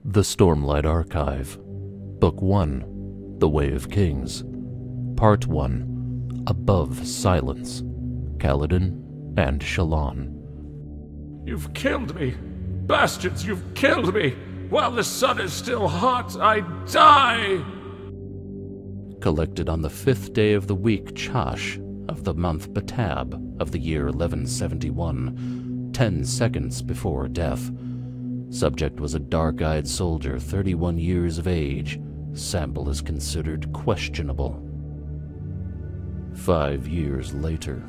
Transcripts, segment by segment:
The Stormlight Archive, Book 1, The Way of Kings, Part 1, Above Silence, Kaladin and Shallan. You've killed me! Bastards, you've killed me! While the sun is still hot, I die! Collected on the 5th day of the week Chash of the month Batab of the year 1171, 10 seconds before death. Subject was a dark-eyed soldier, 31 years of age. Sample is considered questionable. 5 years later.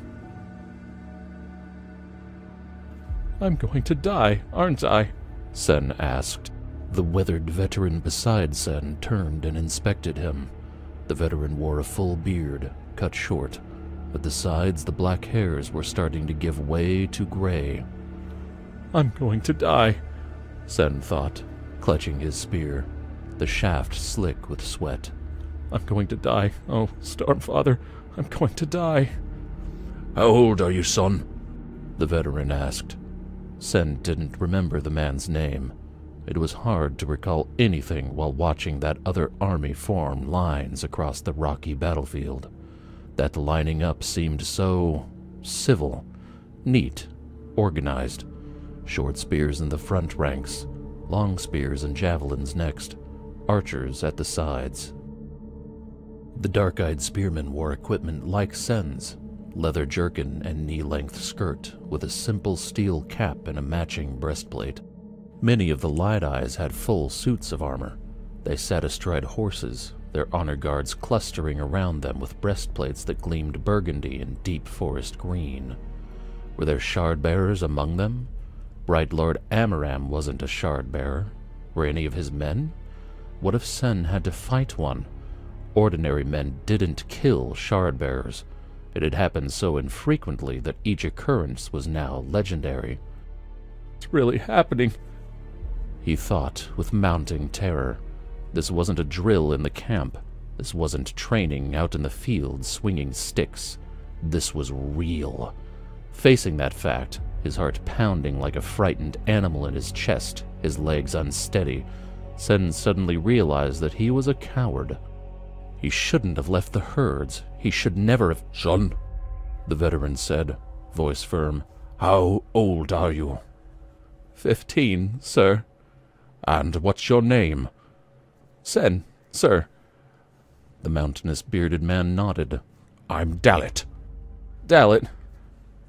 I'm going to die, aren't I? Sen asked. The weathered veteran beside Sen turned and inspected him. The veteran wore a full beard, cut short. At the sides, the black hairs were starting to give way to gray. I'm going to die, Sen thought, clutching his spear, the shaft slick with sweat. I'm going to die. Oh, Stormfather, I'm going to die. How old are you, son? The veteran asked. Sen didn't remember the man's name. It was hard to recall anything while watching that other army form lines across the rocky battlefield. That lining up seemed so civil, neat, organized. Short spears in the front ranks, long spears and javelins next, archers at the sides. The dark-eyed spearman wore equipment like Sen's, leather jerkin and knee-length skirt with a simple steel cap and a matching breastplate. Many of the light eyes had full suits of armor. They sat astride horses, their honor guards clustering around them with breastplates that gleamed burgundy and deep forest green. Were there shard-bearers among them? Bright Lord Amaram wasn't a shard-bearer. Were any of his men? What if Sen had to fight one? Ordinary men didn't kill shard-bearers. It had happened so infrequently that each occurrence was now legendary. It's really happening, he thought with mounting terror. This wasn't a drill in the camp. This wasn't training out in the field swinging sticks. This was real. Facing that fact, his heart pounding like a frightened animal in his chest, his legs unsteady, Sen suddenly realized that he was a coward. He shouldn't have left the herds. He should never have— Son, the veteran said, voice firm. How old are you? 15, sir. And what's your name? Sen, sir. The mountainous bearded man nodded. I'm Dalit. Dalit,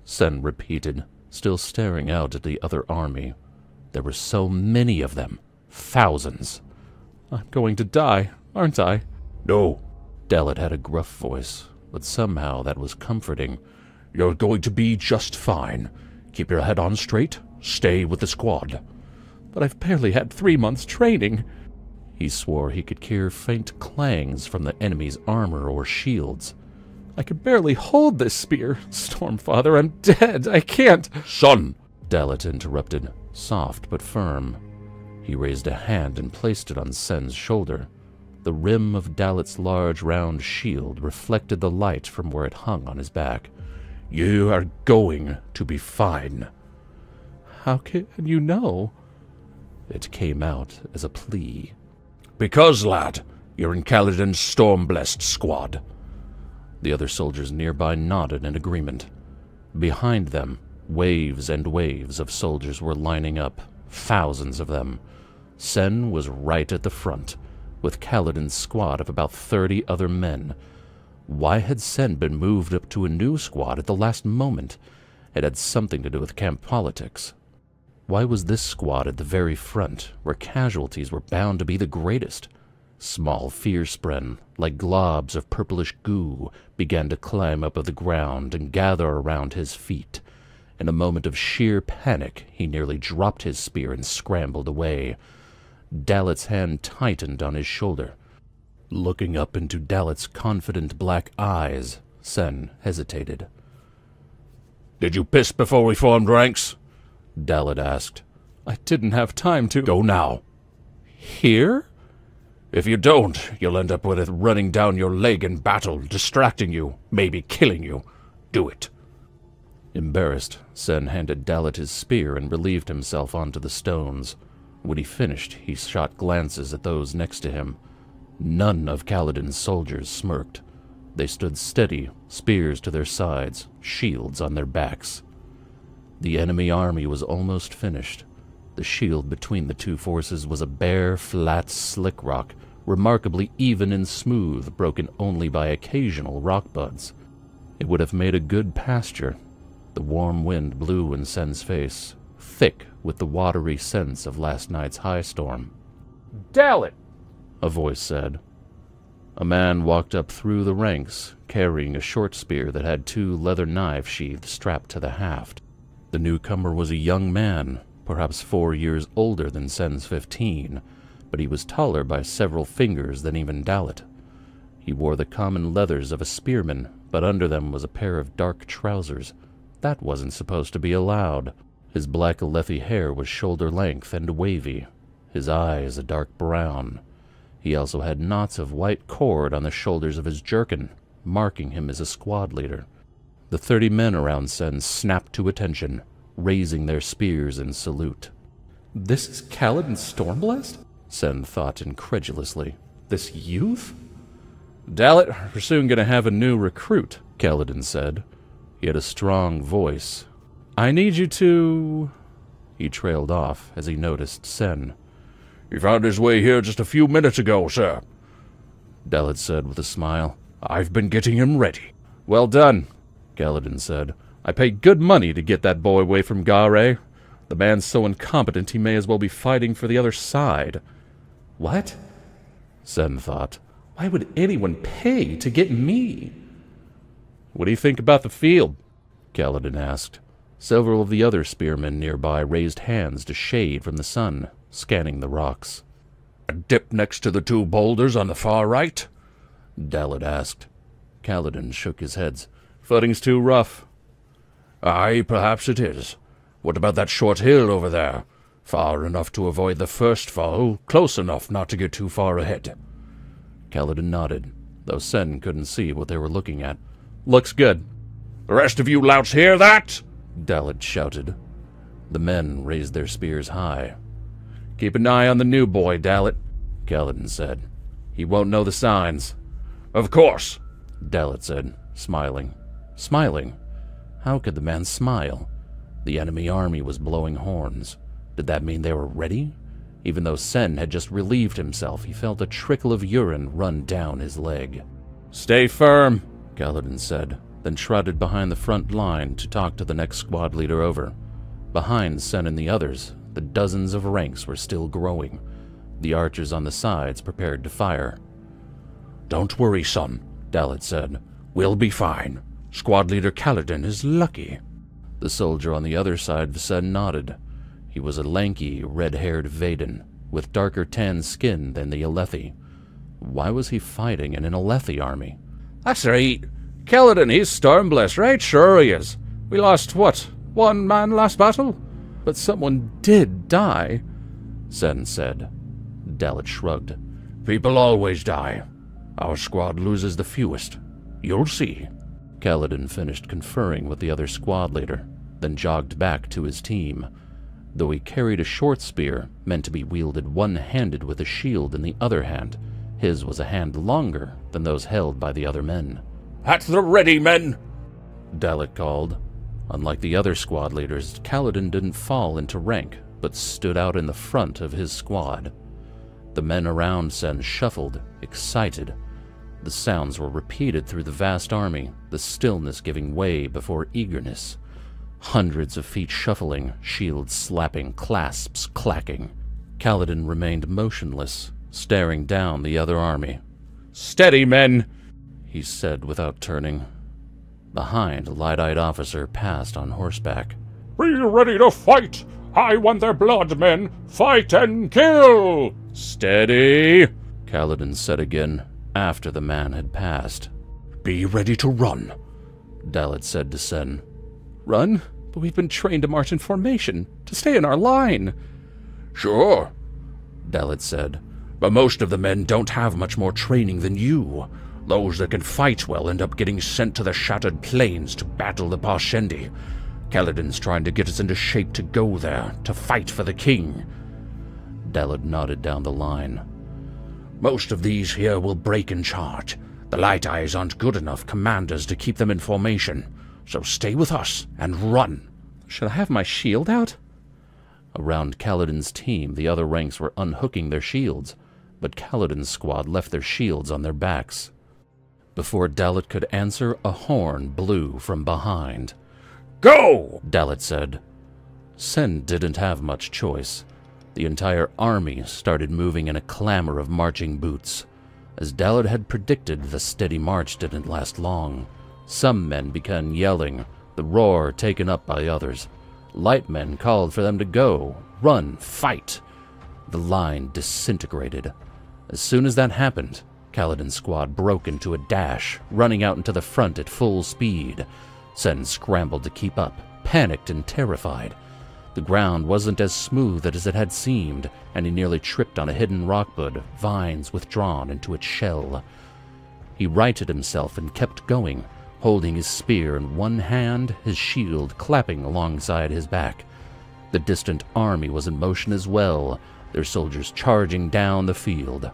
Sen repeated, still staring out at the other army. There were so many of them. Thousands. I'm going to die, aren't I? No. Dalit had a gruff voice, but somehow that was comforting. You're going to be just fine. Keep your head on straight. Stay with the squad. But I've barely had 3 months training. He swore he could hear faint clangs from the enemy's armor or shields. I can barely hold this spear. Stormfather, I'm dead. I can't. Son, Dalit interrupted, soft but firm. He raised a hand and placed it on Sen's shoulder. The rim of Dalit's large round shield reflected the light from where it hung on his back. You are going to be fine. How can you know? It came out as a plea. Because, lad, you're in Kaladin's storm-blessed squad. The other soldiers nearby nodded in agreement. Behind them, waves and waves of soldiers were lining up, thousands of them. Sen was right at the front, with Kaladin's squad of about 30 other men. Why had Sen been moved up to a new squad at the last moment? It had something to do with camp politics. Why was this squad at the very front, where casualties were bound to be the greatest? Small fear-spren, like globs of purplish goo, began to climb up of the ground and gather around his feet. In a moment of sheer panic, he nearly dropped his spear and scrambled away. Dalit's hand tightened on his shoulder. Looking up into Dalit's confident black eyes, Sen hesitated. Did you piss before we formed ranks? Dalit asked. I didn't have time to— Go now. Here? If you don't, you'll end up with it running down your leg in battle, distracting you, maybe killing you. Do it. Embarrassed, Sen handed Dalit his spear and relieved himself onto the stones. When he finished, he shot glances at those next to him. None of Kaladin's soldiers smirked. They stood steady, spears to their sides, shields on their backs. The enemy army was almost finished. The shield between the two forces was a bare, flat, slick rock, remarkably even and smooth, broken only by occasional rock buds. It would have made a good pasture. The warm wind blew in Sen's face, thick with the watery scents of last night's high storm. "Dalit!" a voice said. A man walked up through the ranks, carrying a short spear that had 2 leather knife sheaths strapped to the haft. The newcomer was a young man, perhaps 4 years older than Sen's 15, but he was taller by several fingers than even Dalit. He wore the common leathers of a spearman, but under them was a pair of dark trousers. That wasn't supposed to be allowed. His black Alethi hair was shoulder-length and wavy, his eyes a dark brown. He also had knots of white cord on the shoulders of his jerkin, marking him as a squad leader. The 30 men around Sen snapped to attention, raising their spears in salute. "This is Kaladin Stormblast?" Sen thought incredulously. "This youth?" "Dalit, we're soon going to have a new recruit," Kaladin said. He had a strong voice. "I need you to—" He trailed off as he noticed Sen. "He found his way here just a few minutes ago, sir," Dalit said with a smile. "I've been getting him ready." "Well done," Kaladin said. "I paid good money to get that boy away from Gare. The man's so incompetent he may as well be fighting for the other side." "What?" Sen thought. "Why would anyone pay to get me?" "What do you think about the field?" Kaladin asked. Several of the other spearmen nearby raised hands to shade from the sun, scanning the rocks. "A dip next to the 2 boulders on the far right?" Dalit asked. Kaladin shook his head. "Footing's too rough." "Aye, perhaps it is. What about that short hill over there? Far enough to avoid the first fall, close enough not to get too far ahead." Kaladin nodded, though Sen couldn't see what they were looking at. "Looks good." "The rest of you louts hear that?" Dalit shouted. The men raised their spears high. "Keep an eye on the new boy, Dalit," Kaladin said. "He won't know the signs." "Of course," Dalit said, smiling. Smiling? How could the man smile? The enemy army was blowing horns. Did that mean they were ready? Even though Sen had just relieved himself, he felt a trickle of urine run down his leg. "Stay firm," Kaladin said, then trotted behind the front line to talk to the next squad leader over. Behind Sen and the others, the dozens of ranks were still growing. The archers on the sides prepared to fire. "Don't worry, son," Dalit said. "We'll be fine. Squad leader Kaladin is lucky." The soldier on the other side of Sen nodded. He was a lanky, red-haired Vaden, with darker tan skin than the Alethi. Why was he fighting in an Alethi army? "That's right. Kaladin, he's Stormblast, right? Sure he is. We lost, what, 1 man last battle? But someone did die," Sen said. Dalit shrugged. "People always die. Our squad loses the fewest. You'll see." Kaladin finished conferring with the other squad leader, then jogged back to his team. Though he carried a short spear, meant to be wielded one-handed with a shield in the other hand, his was a hand longer than those held by the other men. "At the ready, men!" Dalit called. Unlike the other squad leaders, Kaladin didn't fall into rank, but stood out in the front of his squad. The men around Sen shuffled, excited. The sounds were repeated through the vast army, the stillness giving way before eagerness. Hundreds of feet shuffling, shields slapping, clasps clacking. Kaladin remained motionless, staring down the other army. "Steady, men," he said without turning. Behind, a light-eyed officer passed on horseback. "Be ready to fight! I want their blood, men! Fight and kill!" "Steady," Kaladin said again, after the man had passed. "Be ready to run," Dalit said to Sen. "Run? But we've been trained to march in formation, to stay in our line." "Sure," Dalit said. "But most of the men don't have much more training than you. Those that can fight well end up getting sent to the Shattered Plains to battle the Parshendi. Kaladin's trying to get us into shape to go there, to fight for the king." Dalit nodded down the line. Most of these here will break in charge. The Light Eyes aren't good enough commanders to keep them in formation, so stay with us and run. Should I have my shield out? Around Kaladin's team, the other ranks were unhooking their shields, but Kaladin's squad left their shields on their backs. Before Dalit could answer, a horn blew from behind. Go! Dalit said. Sen didn't have much choice. The entire army started moving in a clamor of marching boots. As Dalit had predicted, the steady march didn't last long. Some men began yelling, the roar taken up by others. Light men called for them to go, run, fight. The line disintegrated. As soon as that happened, Kaladin's squad broke into a dash, running out into the front at full speed. Sen scrambled to keep up, panicked and terrified. The ground wasn't as smooth as it had seemed, and he nearly tripped on a hidden rockbud, vines withdrawn into its shell. He righted himself and kept going, holding his spear in one hand, his shield clapping alongside his back. The distant army was in motion as well, their soldiers charging down the field.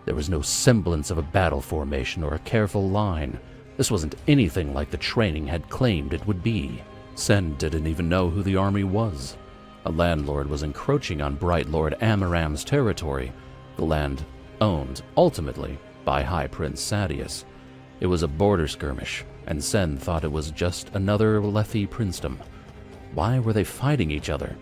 There was no semblance of a battle formation or a careful line. This wasn't anything like the training had claimed it would be. Sen didn't even know who the army was. A landlord was encroaching on Bright Lord Amaram's territory, the land owned, ultimately, by High Prince Sadeas. It was a border skirmish, and Sen thought it was just another Lethi princedom. Why were they fighting each other?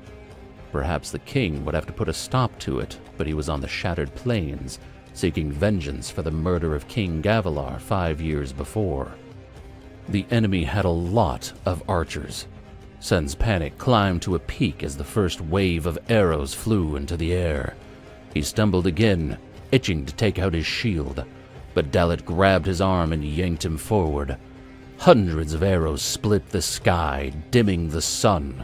Perhaps the king would have to put a stop to it, but he was on the Shattered Plains, seeking vengeance for the murder of King Gavilar 5 years before. The enemy had a lot of archers. Sen's panic climbed to a peak as the first wave of arrows flew into the air. He stumbled again, itching to take out his shield, but Dalit grabbed his arm and yanked him forward. Hundreds of arrows split the sky, dimming the sun.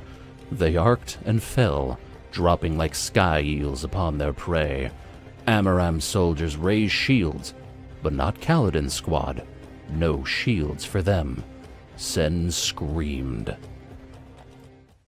They arced and fell, dropping like sky eels upon their prey. Amaram's soldiers raised shields, but not Kaladin's squad. No shields for them. Sen screamed.